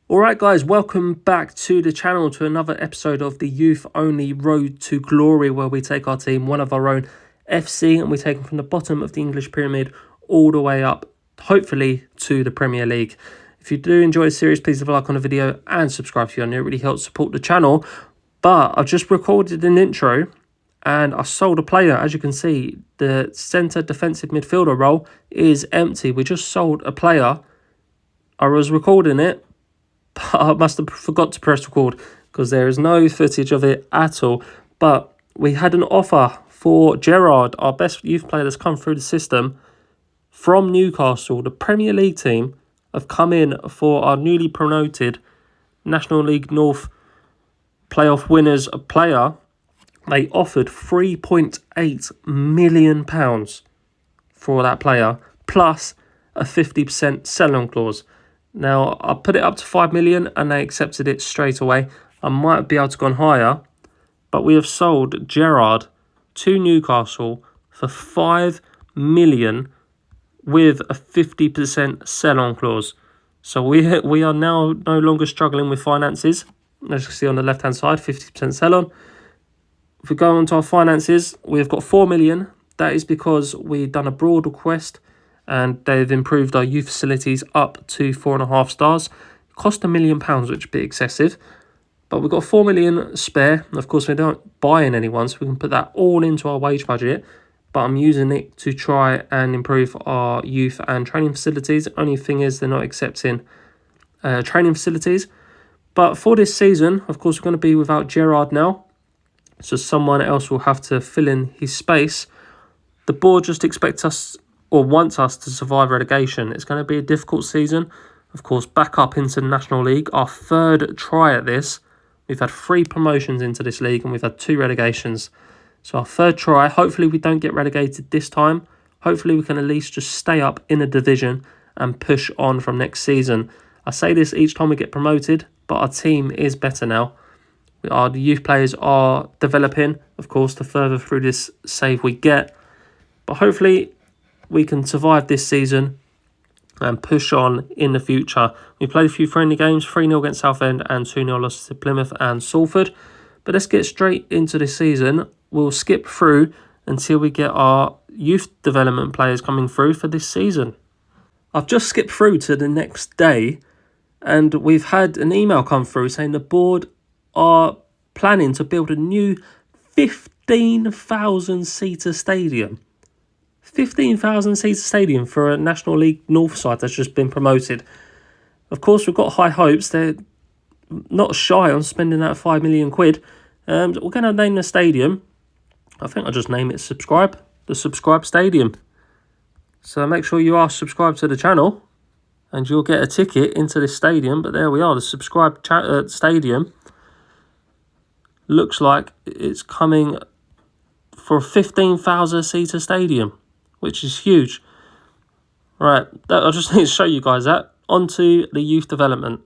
Alright guys, welcome back to the channel to another episode of the Youth Only Road to Glory, where we take our team, one of our own FC, and we take them from the bottom of the English pyramid all the way up, hopefully, to the Premier League. If you do enjoy the series, please leave a like on the video and subscribe if you want. It really helps support the channel. But I've just recorded an intro and I sold a player. As you can see, the centre defensive midfielder role is empty. We just sold a player. I was recording it, but I must have forgot to press record because there is no footage of it at all. But we had an offer for Gerard, our best youth player that's come through the system, from Newcastle. The Premier League team have come in for our newly promoted National League North playoff winners player. They offered £3.8 million for that player, plus a 50% sell-on clause. Now, I put it up to 5 million and they accepted it straight away. I might be able to go on higher, but we have sold Gerard to Newcastle for 5 million with a 50% sell-on clause. So we are now no longer struggling with finances. As you can see on the left-hand side, 50% sell-on. If we go on to our finances, we've got 4 million. That is because we've done a broad request and they've improved our youth facilities up to 4.5 stars. It cost £1 million, which is a bit excessive. But we've got 4 million spare. Of course, we don't buy in anyone, so we can put that all into our wage budget. But I'm using it to try and improve our youth and training facilities. The only thing is they're not accepting training facilities. But for this season, of course, we're going to be without Gerard now. So someone else will have to fill in his space. The board just expects us, or wants us, to survive relegation. It's going to be a difficult season. Of course, back up into the National League. Our third try at this. We've had 3 promotions into this league and we've had 2 relegations. So our third try, hopefully we don't get relegated this time. Hopefully we can at least just stay up in a division and push on from next season. I say this each time we get promoted, but our team is better now. Our youth players are developing, of course, the further through this save we get. But hopefully we can survive this season and push on in the future. We played a few friendly games, 3-0 against Southend and 2-0 losses to Plymouth and Salford. But let's get straight into this season. We'll skip through until we get our youth development players coming through for this season. I've just skipped through to the next day and we've had an email come through saying the board are planning to build a new 15,000-seater stadium. 15,000-seater stadium for a National League North side that's just been promoted. Of course, we've got high hopes. They're not shy on spending that £5 million. We're going to name the stadium. I think I'll just name it Subscribe. The Subscribe Stadium. So make sure you are subscribed to the channel and you'll get a ticket into this stadium. But there we are, the Subscribe Stadium. Looks like it's coming for a 15,000-seater stadium, which is huge. Right, I just need to show you guys that. On to the youth development.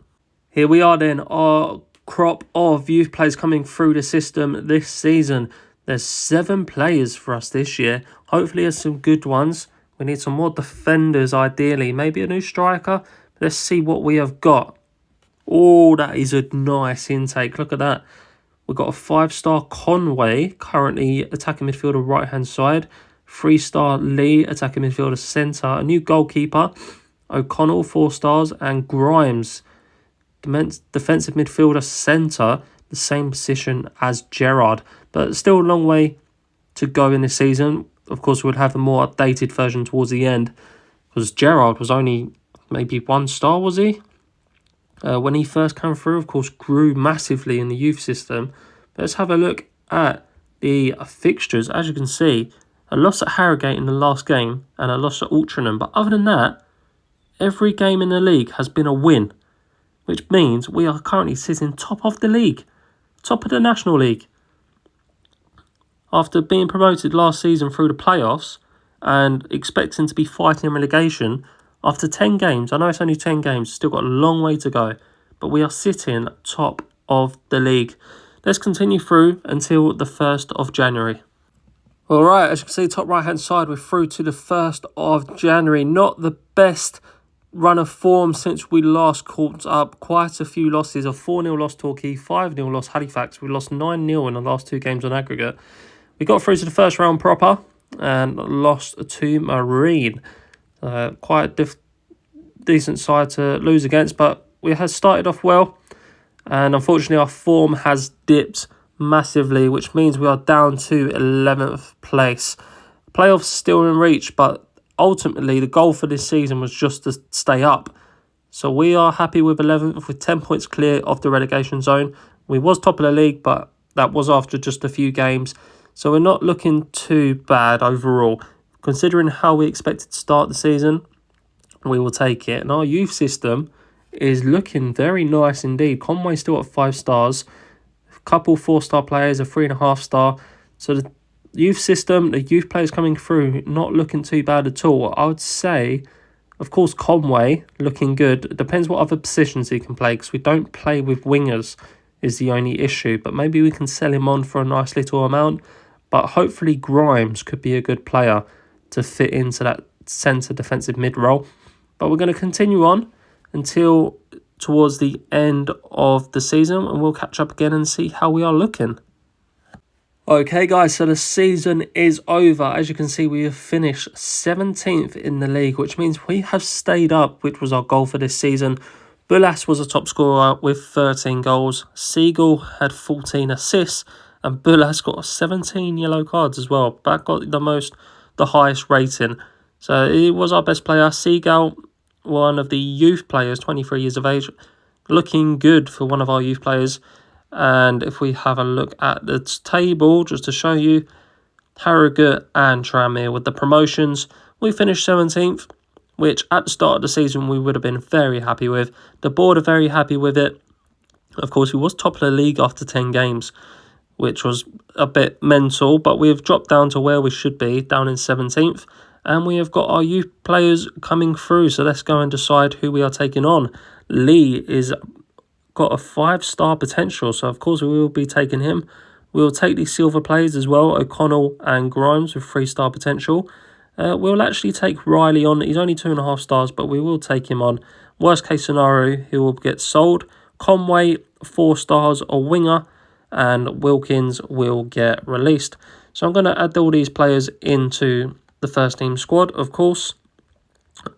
Here we are then, our crop of youth players coming through the system this season. There's 7 players for us this year. Hopefully there's some good ones. We need some more defenders ideally. Maybe a new striker. Let's see what we have got. Oh, that is a nice intake. Look at that. We've got a 5-star Conway, currently attacking midfielder right-hand side. 3-star Lee, attacking midfielder centre. A new goalkeeper, O'Connell, 4 stars. And Grimes, defensive midfielder centre, the same position as Gerard. But still a long way to go in this season. Of course, we'll have a more updated version towards the end. Because Gerard was only maybe 1 star, was he? When he first came through, of course, grew massively in the youth system. But let's have a look at the fixtures. As you can see, a loss at Harrogate in the last game and a loss at Altrincham. But other than that, every game in the league has been a win, which means we are currently sitting top of the league, top of the National League. After being promoted last season through the playoffs and expecting to be fighting relegation, after 10 games, I know it's only 10 games, still got a long way to go, but we are sitting top of the league. Let's continue through until the 1st of January. All right, as you can see, top right-hand side, we're through to the 1st of January. Not the best run of form since we last caught up. Quite a few losses. A 4-0 loss to Torquay, 5-0 loss Halifax. We lost 9-0 in the last 2 games on aggregate. We got through to the first round proper and lost to Marine. Quite a decent side to lose against, but we have started off well. And unfortunately, our form has dipped massively, which means we are down to 11th place. Playoffs still in reach, but ultimately the goal for this season was just to stay up. So we are happy with 11th, with 10 points clear of the relegation zone. We was top of the league, but that was after just a few games. So we're not looking too bad overall. Considering how we expected to start the season, we will take it. And our youth system is looking very nice indeed. Conway still at 5 stars. A couple 4-star players, a 3.5 star. So the youth system, the youth players coming through, not looking too bad at all. I would say, of course, Conway looking good. It depends what other positions he can play, because we don't play with wingers is the only issue. But maybe we can sell him on for a nice little amount. But hopefully Grimes could be a good player to fit into that centre defensive mid role. But we're going to continue on until towards the end of the season, and we'll catch up again and see how we are looking. Okay guys, so the season is over. As you can see, we have finished 17th in the league, which means we have stayed up, which was our goal for this season. Bullas was a top scorer with 13 goals. Seagull had 14 assists, and Bullas got 17 yellow cards as well. That got the highest rating. So he was our best player. Seagull, one of the youth players, 23 years of age, looking good for one of our youth players. And if we have a look at the table, just to show you, Harrogate and Tranmere with the promotions, we finished 17th, which at the start of the season we would have been very happy with. The board are very happy with it. Of course, we was top of the league after 10 games, which was a bit mental, but we have dropped down to where we should be, down in 17th. And we have got our youth players coming through, so let's go and decide who we are taking on. Lee is got a 5-star potential, so of course we will be taking him. We will take these silver players as well, O'Connell and Grimes with 3-star potential. We'll actually take Riley on. He's only 2.5 stars, but we will take him on. Worst case scenario, he will get sold. Conway, 4 stars, a winger, and Wilkins will get released. So I'm going to add all these players into the first team squad, of course,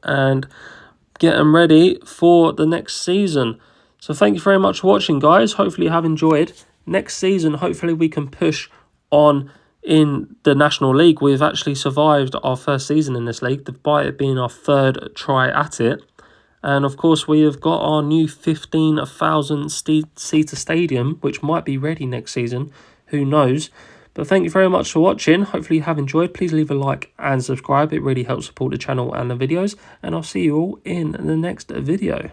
and get them ready for the next season. So thank you very much for watching, guys. Hopefully you have enjoyed. Next season, hopefully we can push on in the National League. We've actually survived our first season in this league, despite it being our 3rd try at it. And of course, we have got our new 15,000-seater stadium, which might be ready next season. Who knows? But thank you very much for watching. Hopefully you have enjoyed. Please leave a like and subscribe. It really helps support the channel and the videos. And I'll see you all in the next video.